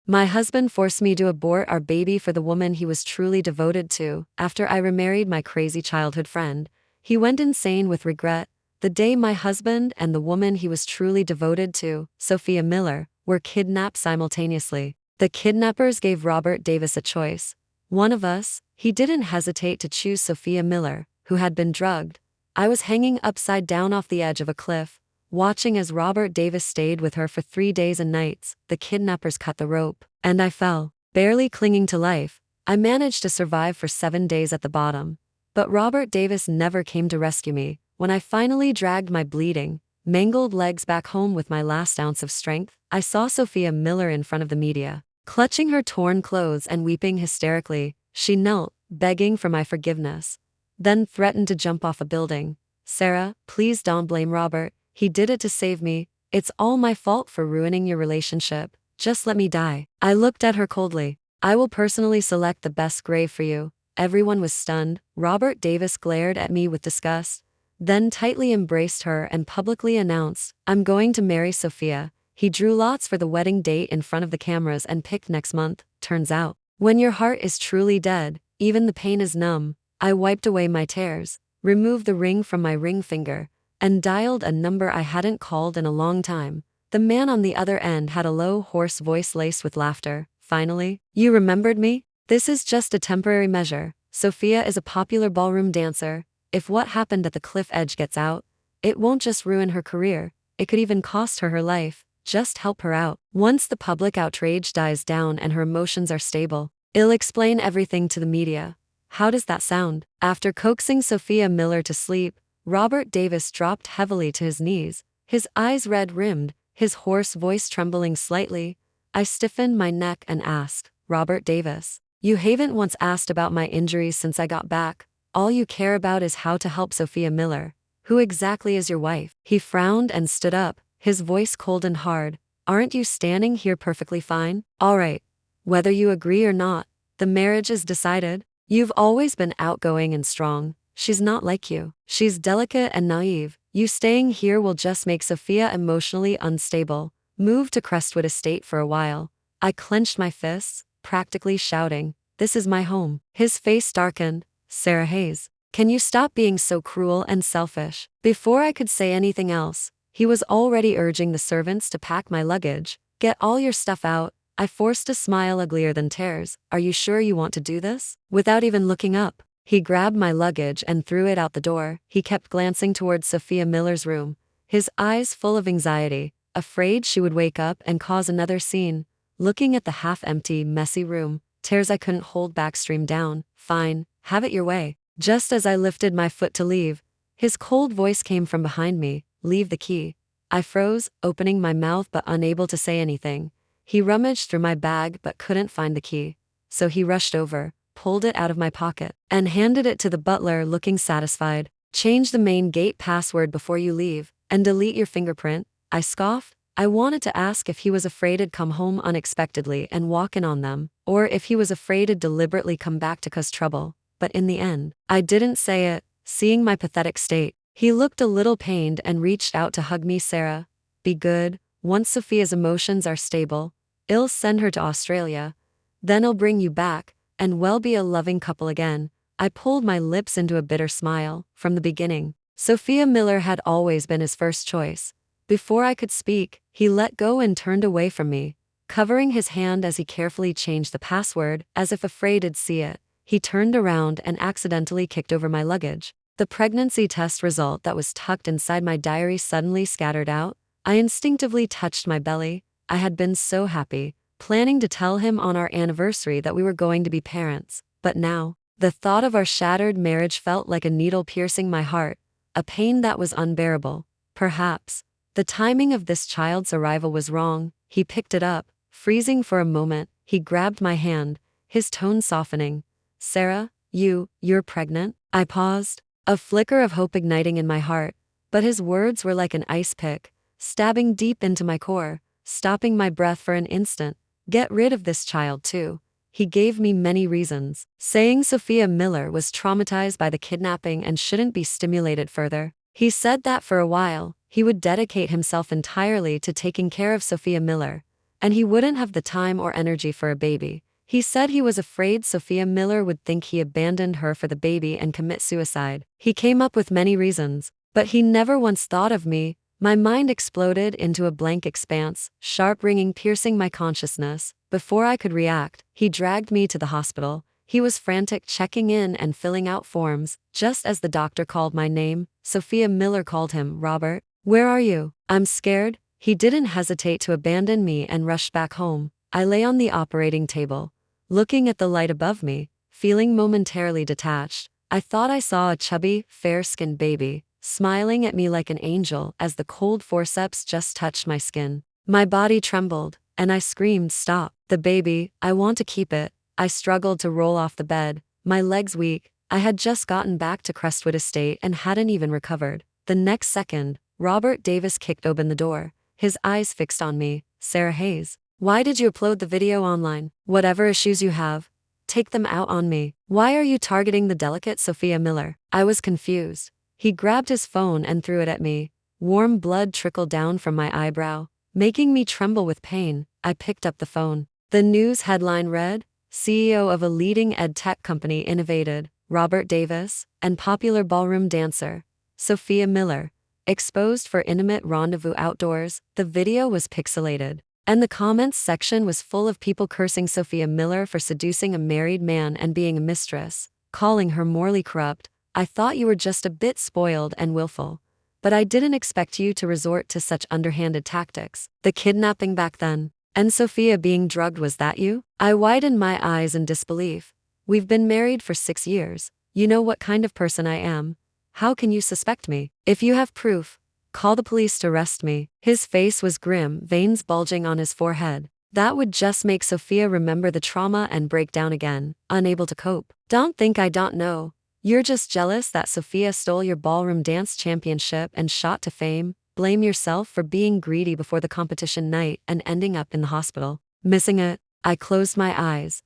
My husband forced me to abort our baby for the woman he was truly devoted to. After I remarried my crazy childhood friend, he went insane with regret. The day my husband and the woman he was truly devoted to, Sophia Miller, were kidnapped simultaneously. The kidnappers gave Robert Davis a choice. One of us, he didn't hesitate to choose Sophia Miller, who had been drugged. I was hanging upside down off the edge of a cliff, watching as Robert Davis stayed with her for 3 days and nights. The kidnappers cut the rope, and I fell, barely clinging to life. I managed to survive for 7 days at the bottom. But Robert Davis never came to rescue me. When I finally dragged my bleeding, mangled legs back home with my last ounce of strength, I saw Sophia Miller in front of the media. Clutching her torn clothes and weeping hysterically, she knelt, begging for my forgiveness. Then threatened to jump off a building. "Sarah, please don't blame Robert. He did it to save me. It's all my fault for ruining your relationship. Just let me die." I looked at her coldly. "I will personally select the best grave for you." Everyone was stunned. Robert Davis glared at me with disgust, then tightly embraced her and publicly announced, "I'm going to marry Sophia." He drew lots for the wedding date in front of the cameras and picked next month. Turns out, when your heart is truly dead, even the pain is numb. I wiped away my tears, removed the ring from my ring finger, and dialed a number I hadn't called in a long time. The man on the other end had a low, hoarse voice laced with laughter. "Finally, you remembered me? This is just a temporary measure. Sophia is a popular ballroom dancer. If what happened at the cliff edge gets out, it won't just ruin her career, it could even cost her her life. Just help her out. Once the public outrage dies down and her emotions are stable, I'll explain everything to the media." How does that sound? After coaxing Sophia Miller to sleep, Robert Davis dropped heavily to his knees, his eyes red-rimmed, his hoarse voice trembling slightly. I stiffened my neck and asked, "Robert Davis, you haven't once asked about my injuries since I got back. All you care about is how to help Sophia Miller. Who exactly is your wife?" He frowned and stood up, his voice cold and hard. "Aren't you standing here perfectly fine? All right. Whether you agree or not, the marriage is decided. You've always been outgoing and strong. She's not like you. She's delicate and naive. You staying here will just make Sophia emotionally unstable. Move to Crestwood Estate for a while." I clenched my fists, practically shouting, "This is my home." His face darkened. "Sarah Hayes, can you stop being so cruel and selfish?" Before I could say anything else, he was already urging the servants to pack my luggage. "Get all your stuff out." I forced a smile uglier than tears. "Are you sure you want to do this?" Without even looking up, he grabbed my luggage and threw it out the door. He kept glancing towards Sophia Miller's room, his eyes full of anxiety, afraid she would wake up and cause another scene. Looking at the half-empty, messy room, tears I couldn't hold back streamed down. "Fine, have it your way." Just as I lifted my foot to leave, his cold voice came from behind me, "Leave the key." I froze, opening my mouth but unable to say anything. He rummaged through my bag but couldn't find the key. So he rushed over, pulled it out of my pocket, and handed it to the butler, looking satisfied. "Change the main gate password before you leave, and delete your fingerprint." I scoffed. I wanted to ask if he was afraid I'd come home unexpectedly and walk in on them, or if he was afraid I'd deliberately come back to cause trouble. But in the end, I didn't say it, seeing my pathetic state. He looked a little pained and reached out to hug me. "Sarah, be good. Once Sophia's emotions are stable, I'll send her to Australia. Then I'll bring you back, and we'll be a loving couple again." I pulled my lips into a bitter smile. From the beginning, Sophia Miller had always been his first choice. Before I could speak, he let go and turned away from me, covering his hand as he carefully changed the password, as if afraid I'd see it. He turned around and accidentally kicked over my luggage. The pregnancy test result that was tucked inside my diary suddenly scattered out. I instinctively touched my belly. I had been so happy, planning to tell him on our anniversary that we were going to be parents. But now, the thought of our shattered marriage felt like a needle piercing my heart, a pain that was unbearable. Perhaps the timing of this child's arrival was wrong. He picked it up, freezing for a moment. He grabbed my hand, his tone softening. "Sarah, you're pregnant?" I paused, a flicker of hope igniting in my heart, but his words were like an ice pick, stabbing deep into my core, stopping my breath for an instant. "Get rid of this child too." He gave me many reasons, saying Sophia Miller was traumatized by the kidnapping and shouldn't be stimulated further. He said that for a while, he would dedicate himself entirely to taking care of Sophia Miller. and he wouldn't have the time or energy for a baby. He said he was afraid Sophia Miller would think he abandoned her for the baby and commit suicide. He came up with many reasons, but he never once thought of me. My mind exploded into a blank expanse, sharp ringing piercing my consciousness. Before I could react, he dragged me to the hospital. He was frantic, checking in and filling out forms. Just as the doctor called my name, Sophia Miller called him. "Robert, where are you?" "I'm scared." He didn't hesitate to abandon me and rushed back home. I lay on the operating table, looking at the light above me, feeling momentarily detached. I thought I saw a chubby, fair-skinned baby, smiling at me like an angel as the cold forceps just touched my skin. My body trembled, and I screamed, "Stop." "The baby, I want to keep it." I struggled to roll off the bed, my legs weak. I had just gotten back to Crestwood Estate and hadn't even recovered. The next second, Robert Davis kicked open the door, his eyes fixed on me. "Sarah Hayes, why did you upload the video online? Whatever issues you have, take them out on me. Why are you targeting the delicate Sophia Miller?" I was confused. He grabbed his phone and threw it at me. Warm blood trickled down from my eyebrow, making me tremble with pain. I picked up the phone. The news headline read, "CEO of a leading ed tech company innovated, Robert Davis, and popular ballroom dancer, Sophia Miller, exposed for intimate rendezvous outdoors." The video was pixelated, and the comments section was full of people cursing Sophia Miller for seducing a married man and being a mistress, calling her morally corrupt. "I thought you were just a bit spoiled and willful, but I didn't expect you to resort to such underhanded tactics. The kidnapping back then, and Sophia being drugged, was that you?" I widened my eyes in disbelief. "We've been married for 6 years. You know what kind of person I am. How can you suspect me? If you have proof, call the police to arrest me." His face was grim, veins bulging on his forehead. "That would just make Sophia remember the trauma and break down again, unable to cope." "Don't think I don't know. You're just jealous that Sophia stole your ballroom dance championship and shot to fame. Blame yourself for being greedy before the competition night and ending up in the hospital, missing it." I closed my eyes,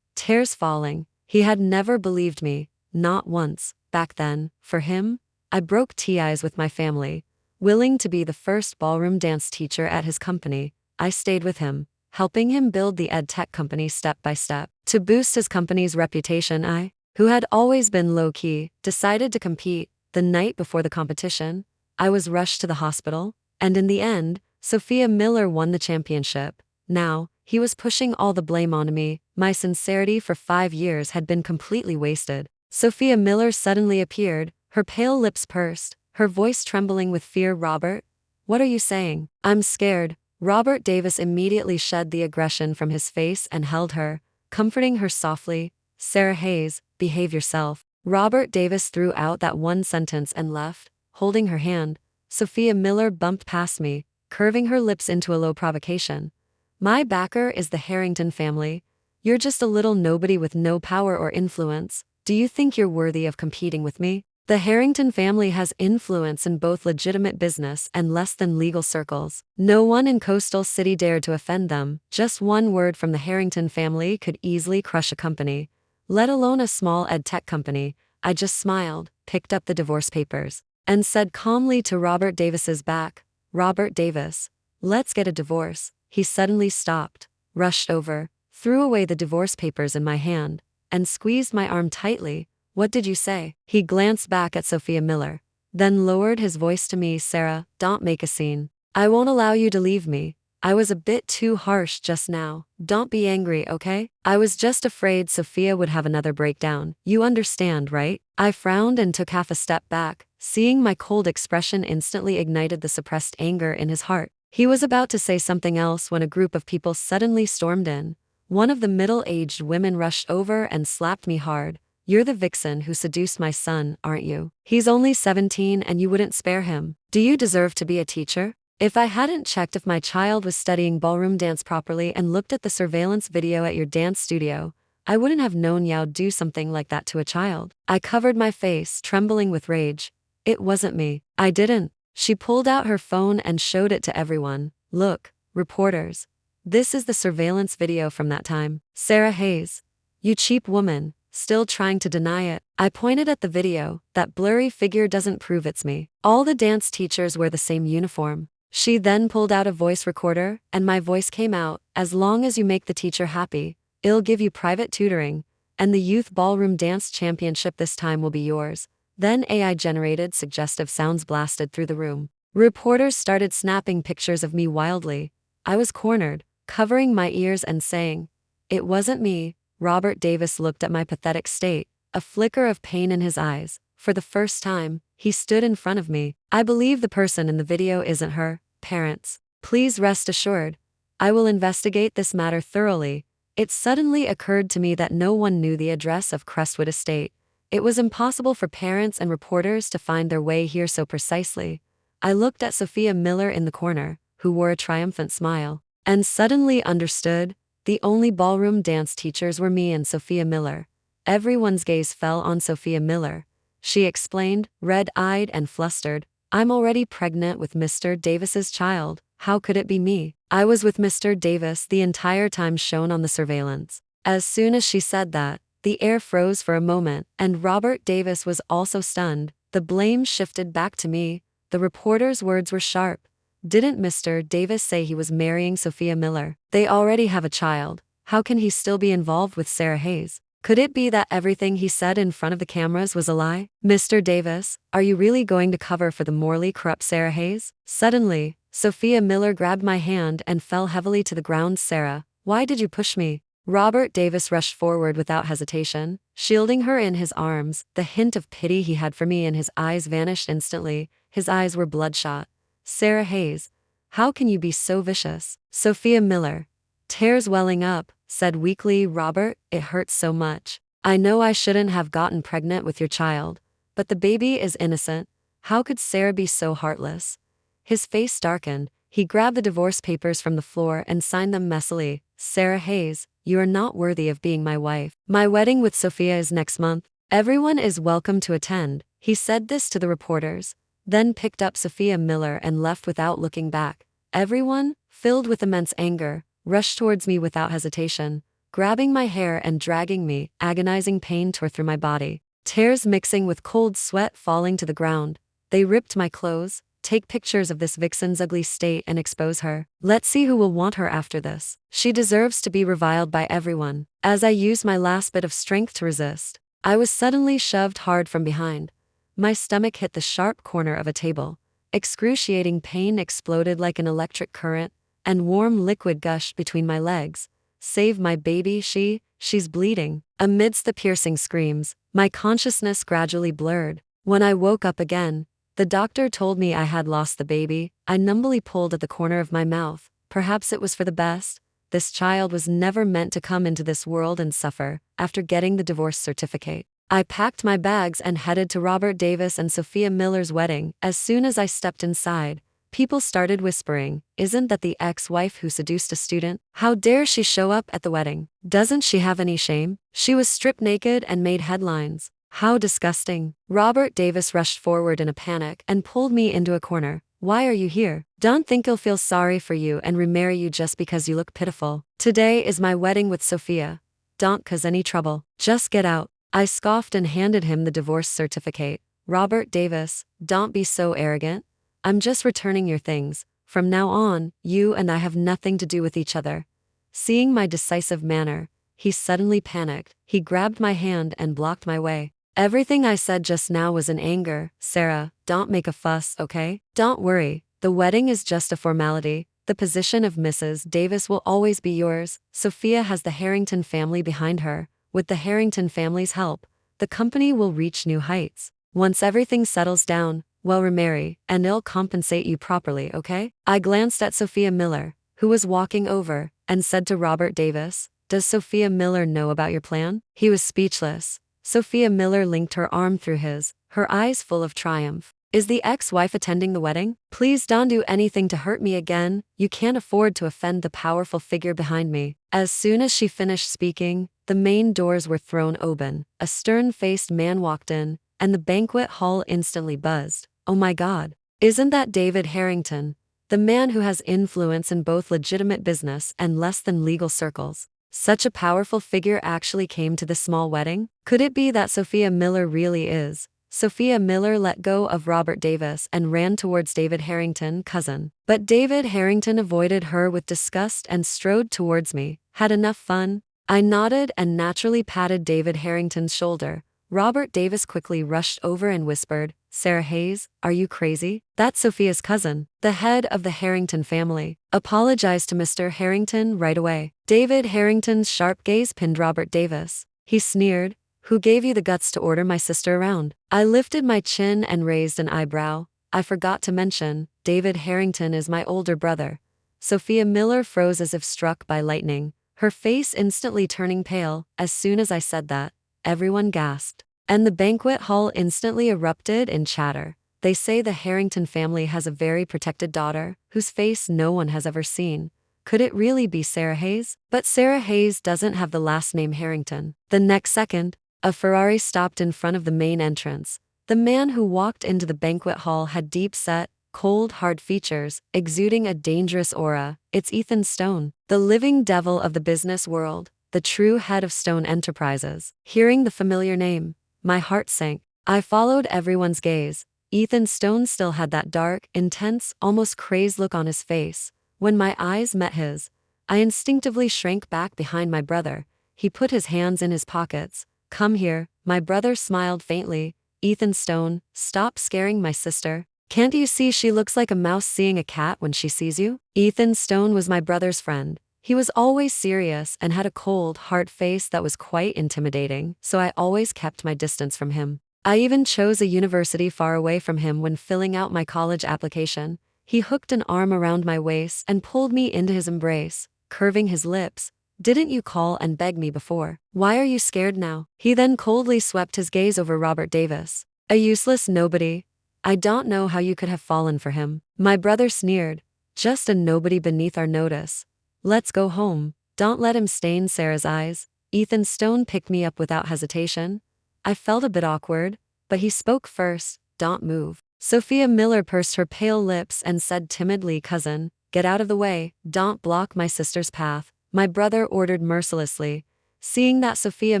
tears falling. He had never believed me, not once. Back then, for him, I broke ties with my family. Willing to be the first ballroom dance teacher at his company, I stayed with him, helping him build the ed tech company step by step. To boost his company's reputation, I, who had always been low-key, decided to compete. The night before the competition, I was rushed to the hospital, and in the end, Sophia Miller won the championship. Now, he was pushing all the blame on me. My sincerity for 5 years had been completely wasted. Sophia Miller suddenly appeared, her pale lips pursed, her voice trembling with fear. "Robert, what are you saying?" "I'm scared." Robert Davis immediately shed the aggression from his face and held her, comforting her softly. "Sarah Hayes, behave yourself." Robert Davis threw out that one sentence and left, holding her hand. Sophia Miller bumped past me, curving her lips into a low provocation. "My backer is the Harrington family. You're just a little nobody with no power or influence. Do you think you're worthy of competing with me?" The Harrington family has influence in both legitimate business and less than legal circles. No one in Coastal City dared to offend them. Just one word from the Harrington family could easily crush a company, let alone a small ed tech company. I just smiled, picked up the divorce papers, and said calmly to Robert Davis's back, "Robert Davis, let's get a divorce." He suddenly stopped, rushed over, threw away the divorce papers in my hand, and squeezed my arm tightly. "What did you say?" He glanced back at Sophia Miller, then lowered his voice to me. "Sarah, don't make a scene. I won't allow you to leave me. I was a bit too harsh just now. Don't be angry, okay? I was just afraid Sophia would have another breakdown. You understand, right?" I frowned and took half a step back. Seeing my cold expression instantly ignited the suppressed anger in his heart. He was about to say something else when a group of people suddenly stormed in. One of the middle-aged women rushed over and slapped me hard. "You're the vixen who seduced my son, aren't you? He's only 17 and you wouldn't spare him. Do you deserve to be a teacher?" If I hadn't checked if my child was studying ballroom dance properly and looked at the surveillance video at your dance studio, I wouldn't have known you'd do something like that to a child. I covered my face, trembling with rage. "It wasn't me. I didn't." She pulled out her phone and showed it to everyone. "Look, reporters. This is the surveillance video from that time." "Sarah Hayes, you cheap woman," still trying to deny it. I pointed at the video. "That blurry figure doesn't prove it's me. All the dance teachers wear the same uniform. She then pulled out a voice recorder, and my voice came out, "As long as you make the teacher happy, I'll give you private tutoring, and the youth ballroom dance championship this time will be yours." Then AI-generated suggestive sounds blasted through the room. Reporters started snapping pictures of me wildly. I was cornered, covering my ears and saying, "It wasn't me." Robert Davis looked at my pathetic state, a flicker of pain in his eyes. For the first time, he stood in front of me. "I believe the person in the video isn't her parents. Please rest assured, I will investigate this matter thoroughly." It suddenly occurred to me that no one knew the address of Crestwood Estate. It was impossible for parents and reporters to find their way here so precisely. I looked at Sophia Miller in the corner, who wore a triumphant smile, and suddenly understood. The only ballroom dance teachers were me and Sophia Miller. Everyone's gaze fell on Sophia Miller. She explained, red-eyed and flustered, "I'm already pregnant with Mr. Davis's child. How could it be me? I was with Mr. Davis the entire time shown on the surveillance." As soon as she said that, the air froze for a moment, and Robert Davis was also stunned. The blame shifted back to me. The reporter's words were sharp. "Didn't Mr. Davis say he was marrying Sophia Miller? They already have a child. How can he still be involved with Sarah Hayes? Could it be that everything he said in front of the cameras was a lie? Mr. Davis, are you really going to cover for the morally corrupt Sarah Hayes?" Suddenly, Sophia Miller grabbed my hand and fell heavily to the ground. "Sarah, why did you push me?" Robert Davis rushed forward without hesitation, shielding her in his arms. The hint of pity he had for me in his eyes vanished instantly. His eyes were bloodshot. "Sarah Hayes, how can you be so vicious?" Sophia Miller, tears welling up, said weakly, "Robert, it hurts so much. I know I shouldn't have gotten pregnant with your child, but the baby is innocent. How could Sarah be so heartless?" His face darkened. He grabbed the divorce papers from the floor and signed them messily. "Sarah Hayes, you are not worthy of being my wife. My wedding with Sophia is next month. Everyone is welcome to attend." He said this to the reporters, then picked up Sophia Miller and left without looking back. Everyone, filled with immense anger, rushed towards me without hesitation, grabbing my hair and dragging me. Agonizing pain tore through my body, tears mixing with cold sweat falling to the ground. They ripped my clothes. "Take pictures of this vixen's ugly state and expose her. Let's see who will want her after this. She deserves to be reviled by everyone." As I used my last bit of strength to resist, I was suddenly shoved hard from behind. My stomach hit the sharp corner of a table. Excruciating pain exploded like an electric current, and warm liquid gushed between my legs. "Save my baby, she's bleeding." Amidst the piercing screams, my consciousness gradually blurred. When I woke up again, the doctor told me I had lost the baby. I numbly pulled at the corner of my mouth. Perhaps it was for the best. This child was never meant to come into this world and suffer. After getting the divorce certificate, I packed my bags and headed to Robert Davis and Sophia Miller's wedding. As soon as I stepped inside, people started whispering, "Isn't that the ex-wife who seduced a student? How dare she show up at the wedding? Doesn't she have any shame? She was stripped naked and made headlines. How disgusting." Robert Davis rushed forward in a panic and pulled me into a corner. "Why are you here? Don't think I'll feel sorry for you and remarry you just because you look pitiful. Today is my wedding with Sophia. Don't cause any trouble. Just get out." I scoffed and handed him the divorce certificate. "Robert Davis, don't be so arrogant. I'm just returning your things. From now on, you and I have nothing to do with each other." Seeing my decisive manner, he suddenly panicked. He grabbed my hand and blocked my way. "Everything I said just now was in anger. Sarah, don't make a fuss, okay? Don't worry, the wedding is just a formality. The position of Mrs. Davis will always be yours. Sophia has the Harrington family behind her. With the Harrington family's help, the company will reach new heights. Once everything settles down, we'll remarry, and I'll compensate you properly, okay?" I glanced at Sophia Miller, who was walking over, and said to Robert Davis, "Does Sophia Miller know about your plan?" He was speechless. Sophia Miller linked her arm through his, her eyes full of triumph. "Is the ex-wife attending the wedding? Please don't do anything to hurt me again. You can't afford to offend the powerful figure behind me." As soon as she finished speaking, the main doors were thrown open. A stern-faced man walked in, and the banquet hall instantly buzzed. "Oh my God. Isn't that David Harrington? The man who has influence in both legitimate business and less than legal circles. Such a powerful figure actually came to this small wedding? Could it be that Sophia Miller really is Sophia Miller let go of Robert Davis and ran towards David Harrington, cousin. But David Harrington avoided her with disgust and strode towards me. Had enough fun? I nodded and naturally patted David Harrington's shoulder. Robert Davis quickly rushed over and whispered, "Sarah Hayes, are you crazy? That's Sophia's cousin, the head of the Harrington family. Apologize to Mr. Harrington right away." David Harrington's sharp gaze pinned Robert Davis. He sneered, "Who gave you the guts to order my sister around?" I lifted my chin and raised an eyebrow. "I forgot to mention, David Harrington is my older brother." Sophia Miller froze as if struck by lightning, her face instantly turning pale. As soon as I said that, everyone gasped, and the banquet hall instantly erupted in chatter. They say the Harrington family has a very protected daughter, whose face no one has ever seen. Could it really be Sarah Hayes? But Sarah Hayes doesn't have the last name Harrington. The next second, a Ferrari stopped in front of the main entrance. The man who walked into the banquet hall had deep-set, cold, hard features, exuding a dangerous aura. It's Ethan Stone, the living devil of the business world, the true head of Stone Enterprises. Hearing the familiar name, my heart sank. I followed everyone's gaze. Ethan Stone still had that dark, intense, almost crazed look on his face. When my eyes met his, I instinctively shrank back behind my brother. He put his hands in his pockets. "Come here." My brother smiled faintly. "Ethan Stone, stop scaring my sister. Can't you see she looks like a mouse seeing a cat when she sees you?" Ethan Stone was my brother's friend. He was always serious and had a cold, hard face that was quite intimidating, so I always kept my distance from him. I even chose a university far away from him when filling out my college application. He hooked an arm around my waist and pulled me into his embrace, curving his lips. "Didn't you call and beg me before? Why are you scared now?" He then coldly swept his gaze over Robert Davis. "A useless nobody. I don't know how you could have fallen for him." My brother sneered. "Just a nobody beneath our notice. Let's go home. Don't let him stain Sarah's eyes." Ethan Stone picked me up without hesitation. I felt a bit awkward, but he spoke first. "Don't move." Sophia Miller pursed her pale lips and said timidly, "Cousin, get out of the way. Don't block my sister's path." My brother ordered mercilessly. Seeing that Sophia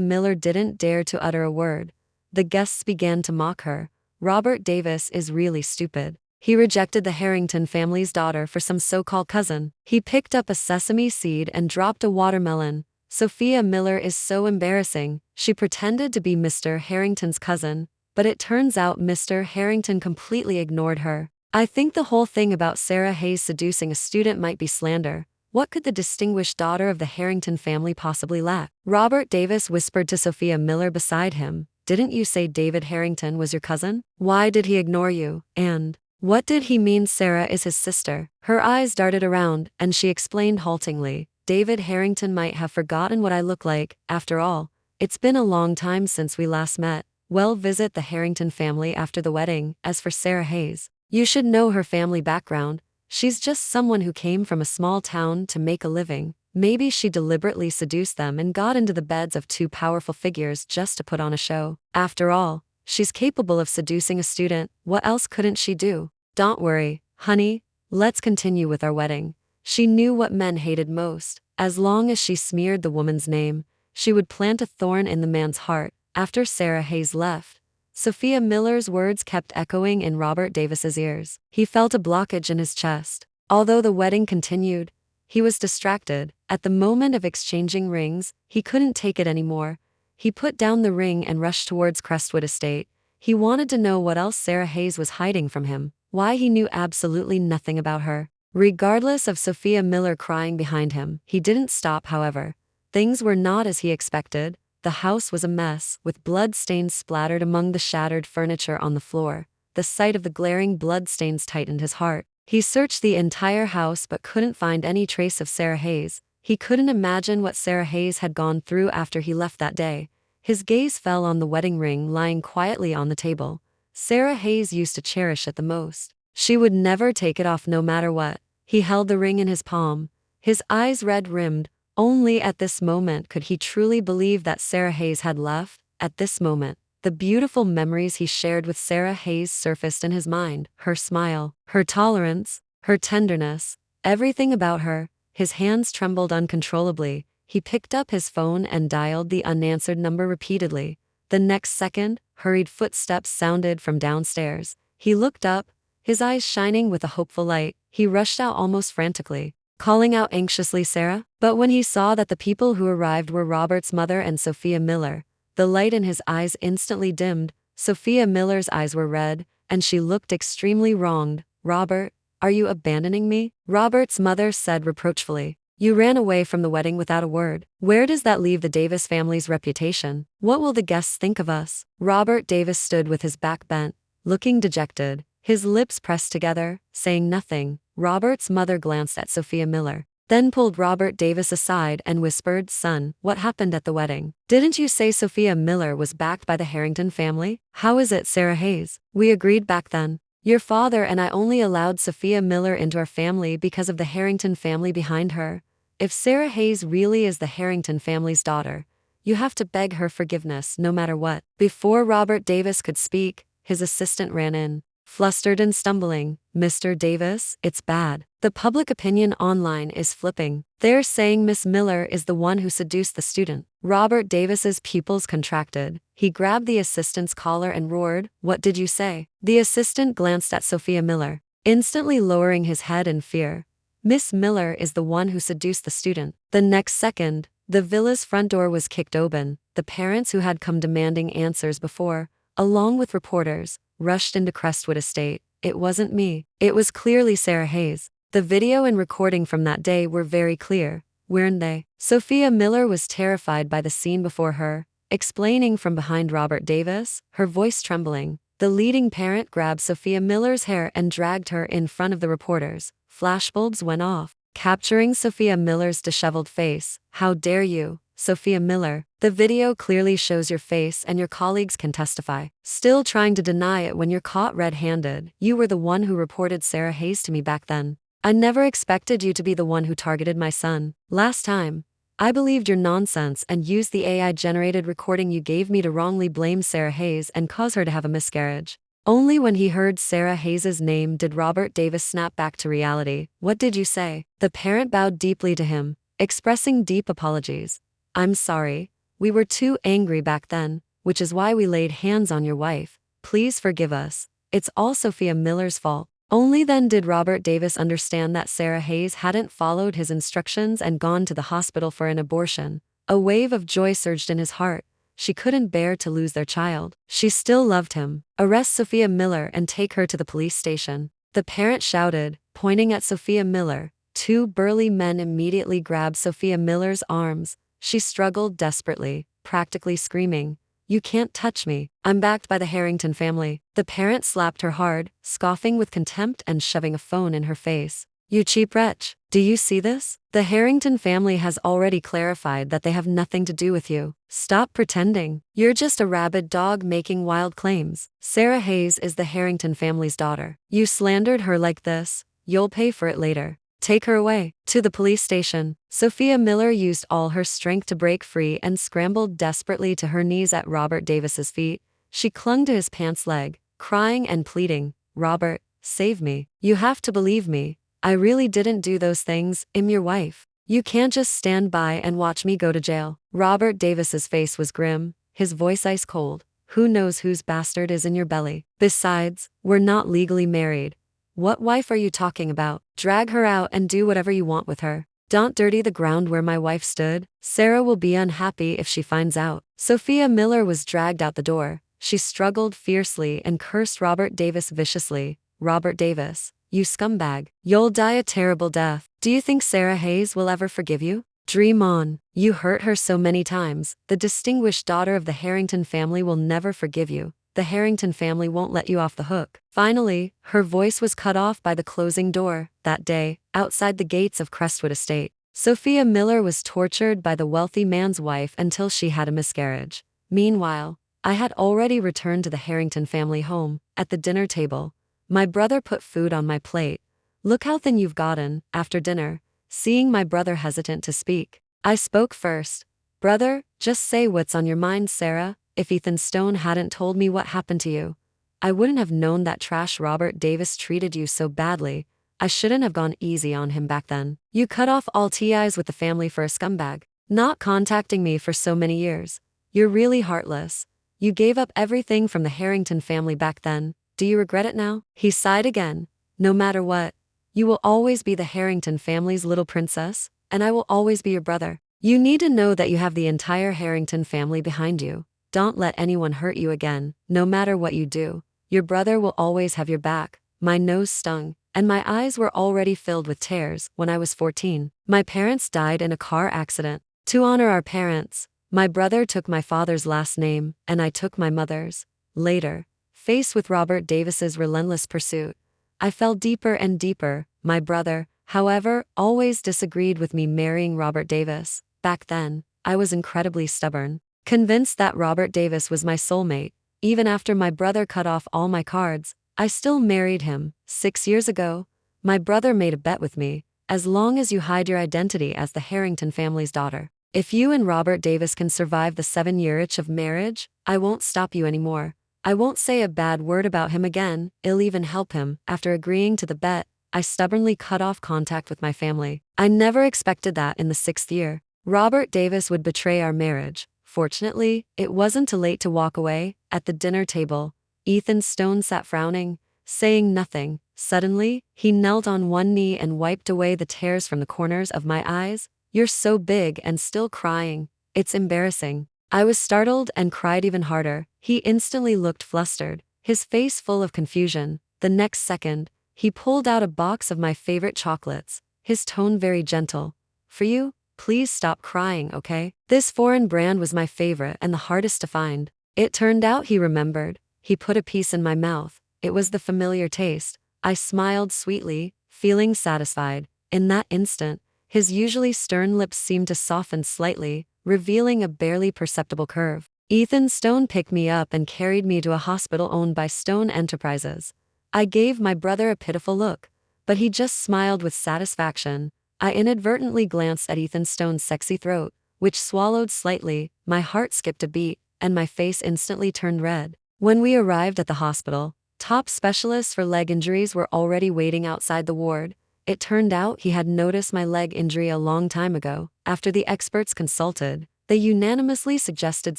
Miller didn't dare to utter a word, the guests began to mock her. Robert Davis is really stupid. He rejected the Harrington family's daughter for some so-called cousin. He picked up a sesame seed and dropped a watermelon. Sophia Miller is so embarrassing. She pretended to be Mr. Harrington's cousin, but it turns out Mr. Harrington completely ignored her. I think the whole thing about Sarah Hayes seducing a student might be slander. What could the distinguished daughter of the Harrington family possibly lack? Robert Davis whispered to Sophia Miller beside him, "Didn't you say David Harrington was your cousin? Why did he ignore you? And what did he mean Sarah is his sister?" Her eyes darted around, and she explained haltingly, "David Harrington might have forgotten what I look like. After all, it's been a long time since we last met. We'll visit the Harrington family after the wedding. As for Sarah Hayes, you should know her family background. She's just someone who came from a small town to make a living. Maybe she deliberately seduced them and got into the beds of two powerful figures just to put on a show. After all, she's capable of seducing a student. What else couldn't she do? Don't worry, honey. Let's continue with our wedding." She knew what men hated most. As long as she smeared the woman's name, she would plant a thorn in the man's heart. After Sarah Hayes left, Sophia Miller's words kept echoing in Robert Davis's ears. He felt a blockage in his chest. Although the wedding continued, he was distracted. At the moment of exchanging rings, he couldn't take it anymore. He put down the ring and rushed towards Crestwood Estate. He wanted to know what else Sarah Hayes was hiding from him, why he knew absolutely nothing about her. Regardless of Sophia Miller crying behind him, he didn't stop, however. Things were not as he expected. The house was a mess, with blood stains splattered among the shattered furniture on the floor. The sight of the glaring blood stains tightened his heart. He searched the entire house but couldn't find any trace of Sarah Hayes. He couldn't imagine what Sarah Hayes had gone through after he left that day. His gaze fell on the wedding ring lying quietly on the table. Sarah Hayes used to cherish it the most. She would never take it off no matter what. He held the ring in his palm, his eyes red-rimmed. Only at this moment could he truly believe that Sarah Hayes had left. At this moment, the beautiful memories he shared with Sarah Hayes surfaced in his mind. Her smile, her tolerance, her tenderness, everything about her. His hands trembled uncontrollably. He picked up his phone and dialed the unanswered number repeatedly. The next second, hurried footsteps sounded from downstairs. He looked up, his eyes shining with a hopeful light. He rushed out almost frantically, calling out anxiously, "Sarah?" But when he saw that the people who arrived were Robert's mother and Sophia Miller, the light in his eyes instantly dimmed. Sophia Miller's eyes were red, and she looked extremely wronged. "Robert, are you abandoning me?" Robert's mother said reproachfully. "You ran away from the wedding without a word. Where does that leave the Davis family's reputation? What will the guests think of us?" Robert Davis stood with his back bent, looking dejected, his lips pressed together, saying nothing. Robert's mother glanced at Sophia Miller, then pulled Robert Davis aside and whispered, "Son, what happened at the wedding? Didn't you say Sophia Miller was backed by the Harrington family? How is it, Sarah Hayes? We agreed back then. Your father and I only allowed Sophia Miller into our family because of the Harrington family behind her. If Sarah Hayes really is the Harrington family's daughter, you have to beg her forgiveness no matter what." Before Robert Davis could speak, his assistant ran in, flustered and stumbling. "Mr. Davis, it's bad. The public opinion online is flipping. They're saying Miss Miller is the one who seduced the student." Robert Davis's pupils contracted. He grabbed the assistant's collar and roared, "What did you say?" The assistant glanced at Sophia Miller, instantly lowering his head in fear. "Miss Miller is the one who seduced the student." The next second, the villa's front door was kicked open. The parents who had come demanding answers before, along with reporters, rushed into Crestwood Estate. "It wasn't me. It was clearly Sarah Hayes." The video and recording from that day were very clear, weren't they? Sophia Miller was terrified by the scene before her, explaining from behind Robert Davis, her voice trembling. The leading parent grabbed Sophia Miller's hair and dragged her in front of the reporters. Flashbulbs went off, capturing Sophia Miller's disheveled face. "How dare you, Sophia Miller? The video clearly shows your face and your colleagues can testify. Still trying to deny it when you're caught red-handed. You were the one who reported Sarah Hayes to me back then. I never expected you to be the one who targeted my son. Last time, I believed your nonsense and used the AI-generated recording you gave me to wrongly blame Sarah Hayes and cause her to have a miscarriage." Only when he heard Sarah Hayes's name did Robert Davis snap back to reality. "What did you say?" The parent bowed deeply to him, expressing deep apologies. "I'm sorry. We were too angry back then, which is why we laid hands on your wife. Please forgive us. It's all Sophia Miller's fault." Only then did Robert Davis understand that Sarah Hayes hadn't followed his instructions and gone to the hospital for an abortion. A wave of joy surged in his heart. She couldn't bear to lose their child. She still loved him. "Arrest Sophia Miller and take her to the police station," the parent shouted, pointing at Sophia Miller. Two burly men immediately grabbed Sophia Miller's arms. She struggled desperately, practically screaming, "You can't touch me. I'm backed by the Harrington family." The parent slapped her hard, scoffing with contempt and shoving a phone in her face. "You cheap wretch. Do you see this? The Harrington family has already clarified that they have nothing to do with you. Stop pretending. You're just a rabid dog making wild claims. Sarah Hayes is the Harrington family's daughter. You slandered her like this. You'll pay for it later. Take her away." To the police station, Sophia Miller used all her strength to break free and scrambled desperately to her knees at Robert Davis's feet. She clung to his pants leg, crying and pleading, "Robert, save me. You have to believe me. I really didn't do those things. I'm your wife. You can't just stand by and watch me go to jail." Robert Davis's face was grim, his voice ice cold. "Who knows whose bastard is in your belly? Besides, we're not legally married. What wife are you talking about? Drag her out and do whatever you want with her. Don't dirty the ground where my wife stood. Sarah will be unhappy if she finds out." Sophia Miller was dragged out the door. She struggled fiercely and cursed Robert Davis viciously. "Robert Davis, you scumbag. You'll die a terrible death. Do you think Sarah Hayes will ever forgive you? Dream on. You hurt her so many times. The distinguished daughter of the Harrington family will never forgive you. The Harrington family won't let you off the hook." Finally, her voice was cut off by the closing door. That day, outside the gates of Crestwood Estate, Sophia Miller was tortured by the wealthy man's wife until she had a miscarriage. Meanwhile, I had already returned to the Harrington family home. At the dinner table, my brother put food on my plate. "Look how thin you've gotten." After dinner, seeing my brother hesitant to speak, I spoke first. "Brother, just say what's on your mind, Sarah. If Ethan Stone hadn't told me what happened to you, I wouldn't have known that trash Robert Davis treated you so badly. I shouldn't have gone easy on him back then. You cut off all ties with the family for a scumbag, not contacting me for so many years. You're really heartless. You gave up everything from the Harrington family back then. Do you regret it now? He sighed again. No matter what, you will always be the Harrington family's little princess, and I will always be your brother. You need to know that you have the entire Harrington family behind you. Don't let anyone hurt you again, no matter what you do. Your brother will always have your back. My nose stung, and my eyes were already filled with tears when I was 14. My parents died in a car accident. To honor our parents, my brother took my father's last name, and I took my mother's. Later, faced with Robert Davis's relentless pursuit, I fell deeper and deeper. My brother, however, always disagreed with me marrying Robert Davis. Back then, I was incredibly stubborn, convinced that Robert Davis was my soulmate. Even after my brother cut off all my cards, I still married him. 6 years ago, my brother made a bet with me: as long as you hide your identity as the Harrington family's daughter, if you and Robert Davis can survive the 7-year itch of marriage, I won't stop you anymore. I won't say a bad word about him again. I'll even help him. After agreeing to the bet, I stubbornly cut off contact with my family. I never expected that in the 6th year, Robert Davis would betray our marriage. Fortunately, it wasn't too late to walk away. At the dinner table, Ethan Stone sat frowning, saying nothing. Suddenly, he knelt on one knee and wiped away the tears from the corners of my eyes. You're so big and still crying. It's embarrassing. I was startled and cried even harder. He instantly looked flustered, his face full of confusion. The next second, he pulled out a box of my favorite chocolates, his tone very gentle. For you, please stop crying, okay? This foreign brand was my favorite and the hardest to find. It turned out he remembered. He put a piece in my mouth. It was the familiar taste. I smiled sweetly, feeling satisfied. In that instant, his usually stern lips seemed to soften slightly, revealing a barely perceptible curve. Ethan Stone picked me up and carried me to a hospital owned by Stone Enterprises. I gave my brother a pitiful look, but he just smiled with satisfaction. I inadvertently glanced at Ethan Stone's sexy throat, which swallowed slightly. My heart skipped a beat, and my face instantly turned red. When we arrived at the hospital, top specialists for leg injuries were already waiting outside the ward. It turned out he had noticed my leg injury a long time ago. After the experts consulted, they unanimously suggested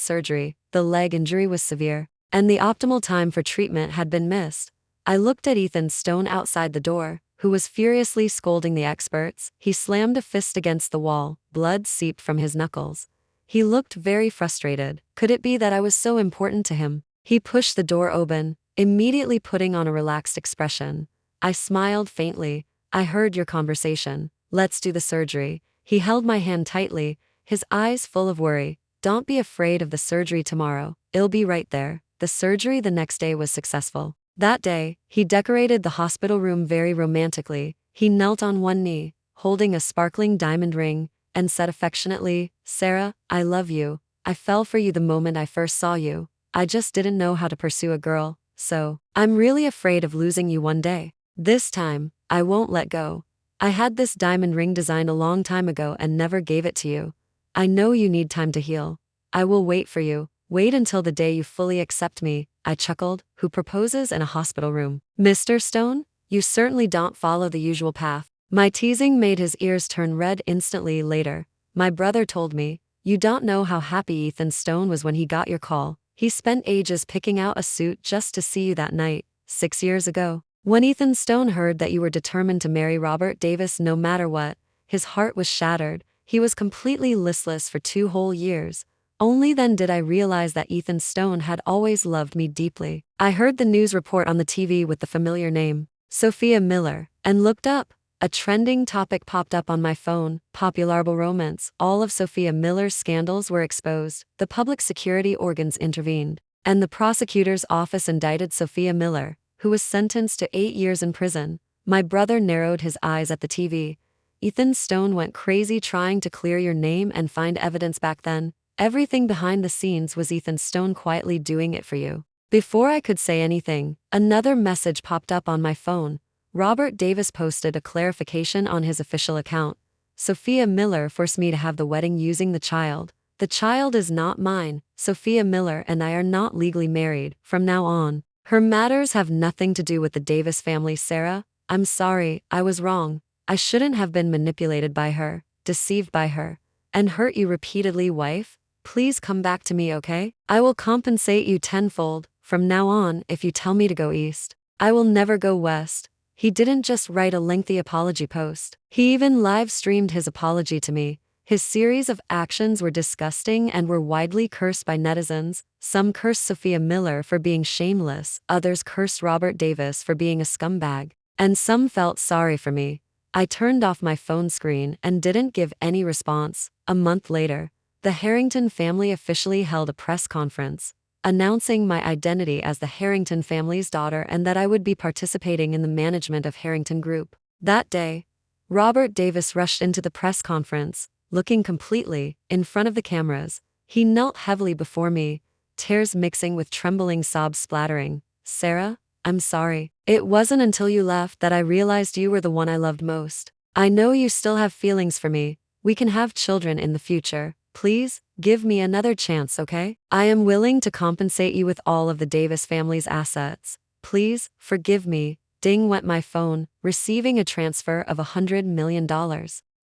surgery. The leg injury was severe, and the optimal time for treatment had been missed. I looked at Ethan Stone outside the door, who was furiously scolding the experts. He slammed a fist against the wall. Blood seeped from his knuckles. He looked very frustrated. Could it be that I was so important to him? He pushed the door open, immediately putting on a relaxed expression. I smiled faintly. I heard your conversation. Let's do the surgery. He held my hand tightly, his eyes full of worry. Don't be afraid of the surgery tomorrow. I'll be right there. The surgery the next day was successful. That day, he decorated the hospital room very romantically. He knelt on one knee, holding a sparkling diamond ring, and said affectionately, "Sarah, I love you. I fell for you the moment I first saw you. I just didn't know how to pursue a girl, so I'm really afraid of losing you one day. This time, I won't let go. I had this diamond ring designed a long time ago and never gave it to you. I know you need time to heal. I will wait for you. Wait until the day you fully accept me." I chuckled. Who proposes in a hospital room? Mr. Stone? You certainly don't follow the usual path. My teasing made his ears turn red instantly. Later, my brother told me, "You don't know how happy Ethan Stone was when he got your call. He spent ages picking out a suit just to see you that night, 6 years ago. When Ethan Stone heard that you were determined to marry Robert Davis no matter what, his heart was shattered. He was completely listless for 2 whole years. Only then did I realize that Ethan Stone had always loved me deeply. I heard the news report on the TV with the familiar name, Sophia Miller, and looked up. A trending topic popped up on my phone: popular romance. All of Sophia Miller's scandals were exposed. The public security organs intervened, and the prosecutor's office indicted Sophia Miller, who was sentenced to 8 years in prison. My brother narrowed his eyes at the TV. Ethan Stone went crazy trying to clear your name and find evidence back then. Everything behind the scenes was Ethan Stone quietly doing it for you. Before I could say anything, another message popped up on my phone. Robert Davis posted a clarification on his official account. Sophia Miller forced me to have the wedding using the child. The child is not mine. Sophia Miller and I are not legally married from now on. Her matters have nothing to do with the Davis family. Sarah, I'm sorry, I was wrong. I shouldn't have been manipulated by her, deceived by her, and hurt you repeatedly, wife. Please come back to me, okay? I will compensate you tenfold from now on if you tell me to go east. I will never go west. He didn't just write a lengthy apology post. He even live streamed his apology to me. His series of actions were disgusting and were widely cursed by netizens. Some cursed Sophia Miller for being shameless, others cursed Robert Davis for being a scumbag, and some felt sorry for me. I turned off my phone screen and didn't give any response. A month later, the Harrington family officially held a press conference, announcing my identity as the Harrington family's daughter and that I would be participating in the management of Harrington Group. That day, Robert Davis rushed into the press conference, looking completely in front of the cameras. He knelt heavily before me, tears mixing with trembling sobs splattering. "Sarah, I'm sorry. It wasn't until you left that I realized you were the one I loved most. I know you still have feelings for me. We can have children in the future. Please, give me another chance, okay? I am willing to compensate you with all of the Davis family's assets. Please, forgive me." Ding went my phone, receiving a transfer of $100 million.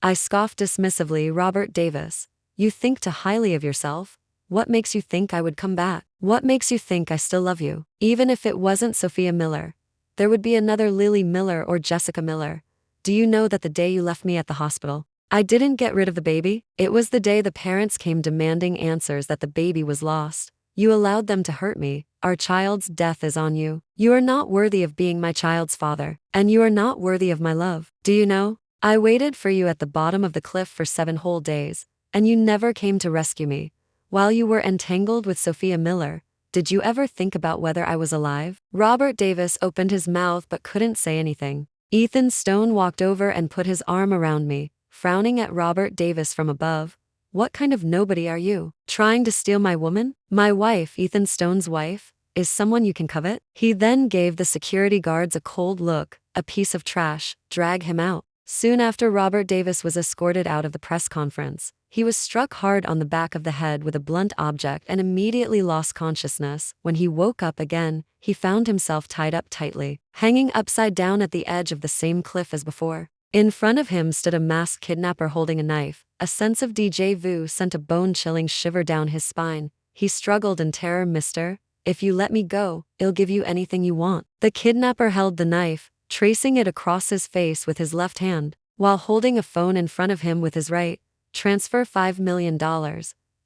I scoffed dismissively. "Robert Davis, you think too highly of yourself? What makes you think I would come back? What makes you think I still love you? Even if it wasn't Sophia Miller, there would be another Lily Miller or Jessica Miller. Do you know that the day you left me at the hospital, I didn't get rid of the baby? It was the day the parents came demanding answers that the baby was lost. You allowed them to hurt me. Our child's death is on you. You are not worthy of being my child's father, and you are not worthy of my love. Do you know? I waited for you at the bottom of the cliff for 7 whole days, and you never came to rescue me. While you were entangled with Sophia Miller, did you ever think about whether I was alive?" Robert Davis opened his mouth but couldn't say anything. Ethan Stone walked over and put his arm around me, frowning at Robert Davis from above. "What kind of nobody are you? Trying to steal my woman? My wife, Ethan Stone's wife, is someone you can covet?" He then gave the security guards a cold look. "A piece of trash. Drag him out." Soon after Robert Davis was escorted out of the press conference, he was struck hard on the back of the head with a blunt object and immediately lost consciousness. When he woke up again, he found himself tied up tightly, hanging upside down at the edge of the same cliff as before. In front of him stood a masked kidnapper holding a knife. A sense of déjà vu sent a bone-chilling shiver down his spine. He struggled in terror. "Mister, if you let me go, I'll give you anything you want." The kidnapper held the knife, tracing it across his face with his left hand, while holding a phone in front of him with his right. "Transfer $5 million,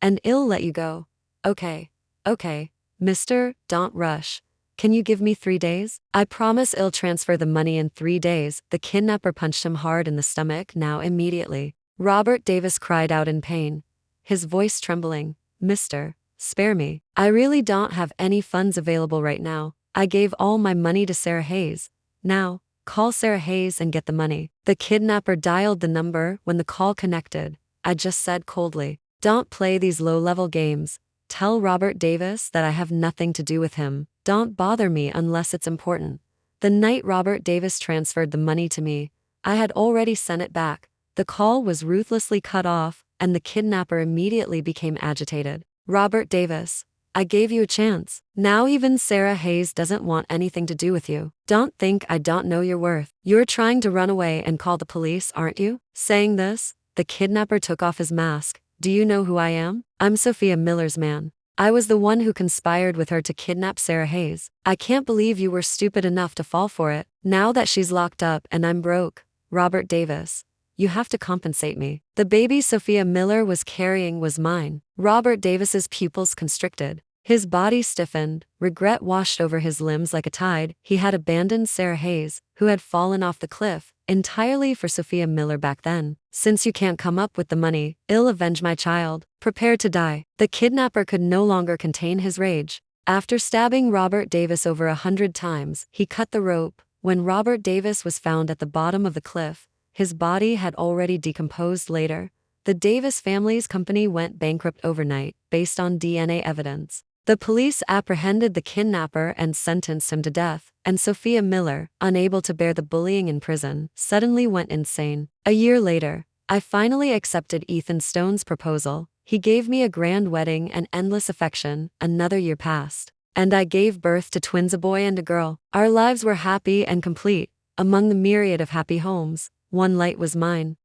and I'll let you go." Okay, mister, don't rush. Can you give me 3 days? I promise I'll transfer the money in 3 days." The kidnapper punched him hard in the stomach. "Now immediately." Robert Davis cried out in pain, his voice trembling. "Mister, spare me. I really don't have any funds available right now. I gave all my money to Sarah Hayes. Now, call Sarah Hayes and get the money." The kidnapper dialed the number. When the call connected, I just said coldly, "Don't play these low-level games. Tell Robert Davis that I have nothing to do with him. Don't bother me unless it's important." The night Robert Davis transferred the money to me, I had already sent it back. The call was ruthlessly cut off, and the kidnapper immediately became agitated. "Robert Davis, I gave you a chance. Now even Sarah Hayes doesn't want anything to do with you. Don't think I don't know your worth. You're trying to run away and call the police, aren't you?" Saying this, the kidnapper took off his mask. "Do you know who I am? I'm Sophia Miller's man. I was the one who conspired with her to kidnap Sarah Hayes. I can't believe you were stupid enough to fall for it. Now that she's locked up and I'm broke, Robert Davis, you have to compensate me. The baby Sophia Miller was carrying was mine." Robert Davis's pupils constricted. His body stiffened, regret washed over his limbs like a tide. He had abandoned Sarah Hayes, who had fallen off the cliff, entirely for Sophia Miller back then. "Since you can't come up with the money, I'll avenge my child. Prepare to die." The kidnapper could no longer contain his rage. After stabbing Robert Davis over 100 times, he cut the rope. When Robert Davis was found at the bottom of the cliff, his body had already decomposed. Later, the Davis family's company went bankrupt overnight, based on DNA evidence. The police apprehended the kidnapper and sentenced him to death, and Sophia Miller, unable to bear the bullying in prison, suddenly went insane. A year later, I finally accepted Ethan Stone's proposal. He gave me a grand wedding and endless affection. Another year passed, and I gave birth to twins, a boy and a girl. Our lives were happy and complete. Among the myriad of happy homes, one light was mine.